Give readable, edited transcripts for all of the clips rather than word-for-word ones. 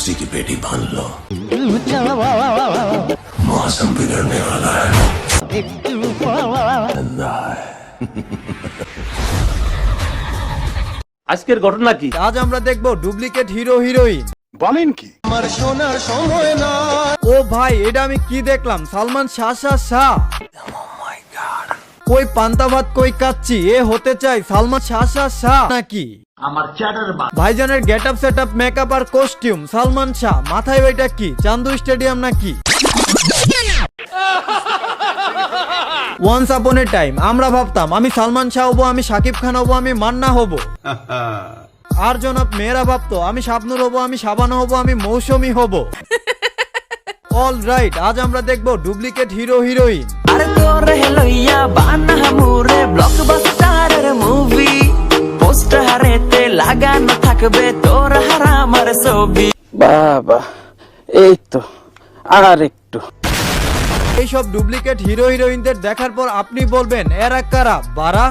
उसी की बेटी भान लो, मौसम बिगड़ने वाला है। আজকের ঘটনা কি? আজ আমরা দেখব ডুপ্লিকেট হিরো হিরোইন। বলেন কি? আমার শোনার সময় না। ও ভাই, এটা আমি কি দেখলাম? সালমান শাহ। কই পান্তা ভাত কই কাচ্চি, এ হতে চাই সালমান শাহ নাকি? আমার চ্যাটার ভাইজানের গেটআপ সেটআপ মেকআপ আর কস্টিউম সালমান শাহ। মাথায় ওইটা কি, চান্দু স্টেডিয়াম নাকি? ওয়ান্স আপন এ টাইম আমরা ভাবতাম আমি সালমান শাহ হবো, আমি শাকিব খান হবো, আমি মান্না হবো। আর জনাব মেয়েরা ভাবতো আমি শাবনূর হবো, আমি শাবানা হবো, আমি মৌসুমী হবো। অল রাইট, আজ আমরা দেখবো ডুপ্লিকেট হিরো হিরোইন। আর তোর লইয়া বানা মুরে ব্লকবাস্টারের মুভি, পোস্টারেতে লাগানো থাকবে তোর হারামার ছবি। বাবা এই তো আর একটু। এইসব ডুপ্লিকেট হিরো হিরোইনদের দেখার পর আপনি বলবেন এরা কারা বারা?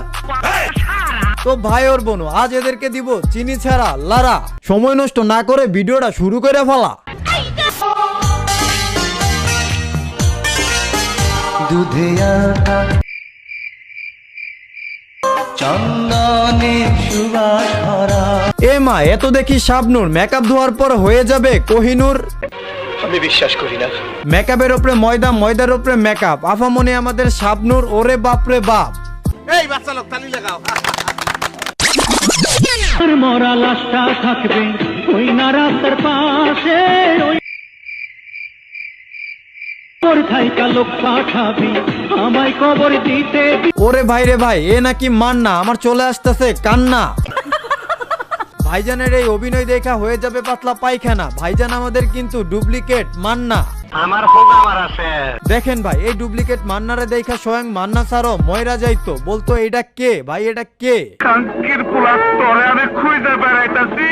তো ভাই ওর বোন, আজ এদেরকে দিব চিনি ছাড়া লারা। সময় নষ্ট না করে ভিডিওটা শুরু করে ফেলা। দুধে আটা চন্দনে সুবাস ভরা। এ মা, এত দেখি শাবনূর মেকআপ ধোয়ার পর হয়ে যাবে কোহিনূর। আমি বিশ্বাস করি না। মেকআপের উপরে ময়দা, ময়দার উপরে মেকআপ। আফামনি আমাদের শাবনূর, ওরে বাপরে বাপ। এই বাচ্চা লোক তালি লাগাও। মরা লাশটা থাকবে ওই না রাস্তার পাশে, ওই থাইকা লোক পাঠাবি আমায় কবর দিতে। ওরে ভাই রে ভাই, এ নাকি মান্না, আমার চলে আসতেছে কান্না। ভাইজানের এই অভিনয় দেখা হয়ে যাবে পাতলা পায়খানা। ভাইজান আমাদের কিন্তু ডুপ্লিকেট মান্না। আমার হোক আমার আছে। দেখেন ভাই, এই ডুপ্লিকেট মান্নারে দেখা স্বয়ং মান্না স্যারও ময়রা যাইতো, বলতো এটা কে ভাই, এটা কে? কাঙ্কির পোলা তোরে আমি খুঁজে বেড়াইতাছি।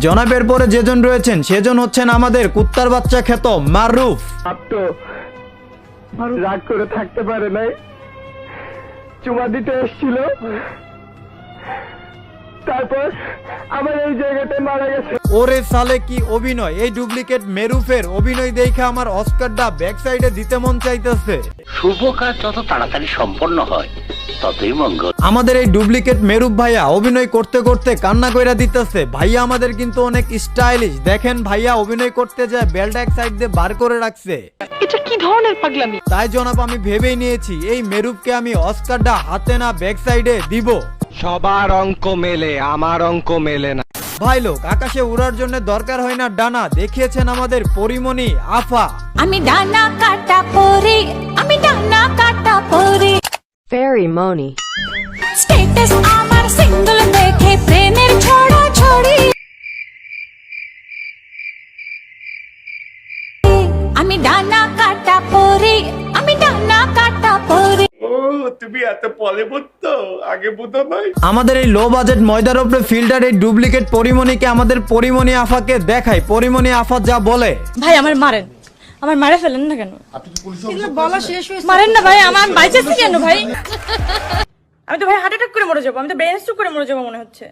জনাবের পরে যেজন রয়েছেন সেজন হচ্ছেন আমাদের কুত্তার বাচ্চা খ্যাত মারুফ। রাগ করে থাকতে পারে নাই, চুমা দিতে এসেছিল, তারপর আমার এই জায়গাটায় মারা গেছে। ওরে সালে কি অভিনয়! এই ডুপ্লিকেট মেরুফের অভিনয় দেখে আমার অস্কারটা ব্যাক সাইডে দিতে মন চাইতেছে। শুভ কাজ যত তাড়াতাড়ি সম্পন্ন হয় ততই মঙ্গল। আমাদের এই ডুপ্লিকেট মেরুফ ভাইয়া অভিনয় করতে করতে কান্না কইরা দিতেছে। ভাইয়া আমাদের কিন্তু অনেক স্টাইলিশ। দেখেন ভাইয়া অভিনয় করতে যায় বেল্ট এক সাইড দিয়ে বার করে রাখছে। এটা কি ধরনের পাগলামি! তাই জনাব আমি ভেবেই নিয়েছি এই মেরুফকে আমি অস্কারটা হাতে না ব্যাক সাইডে দিব। সবার অঙ্ক মেলে, আমার অঙ্ক মেলে না। ভাই লোক, আকাশে উড়ার জন্য দরকার হয় না ডানা, দেখিয়েছেন আমাদের পরিমণি আফা। আমি ডানা কাটা পরি, আমি ডানা কাটা পরি। ফেরি মনি স্ট্যাটাস আমার সিঙ্গেল দেখে প্রেমের ছড়া ছড়ি। আমি ডানা কাটা পরি, আমি ডানা কাটা পরি। তুমি এত পলে বুঝতো, আগে বুঝো নাই। আমাদের এই লো বাজেট ময়দার উপরে ফিল্টার এই ডুপ্লিকেট পরিমণিকে আমাদের পরিমণি আফাকে দেখাই। পরিমণি আফা যা বলে, ভাই আমার মারেন, আমার মারে ফেলেন না কেন? বলা শেষ হয়েছে, মারেন না ভাই, আমার বাইচেছি কেন ভাই? আমি তো ভাই হার্ট অ্যাটাক করে মরে যাবো, আমি তো ব্রেন স্ট্রোক করে মরে যাবো মনে হচ্ছে।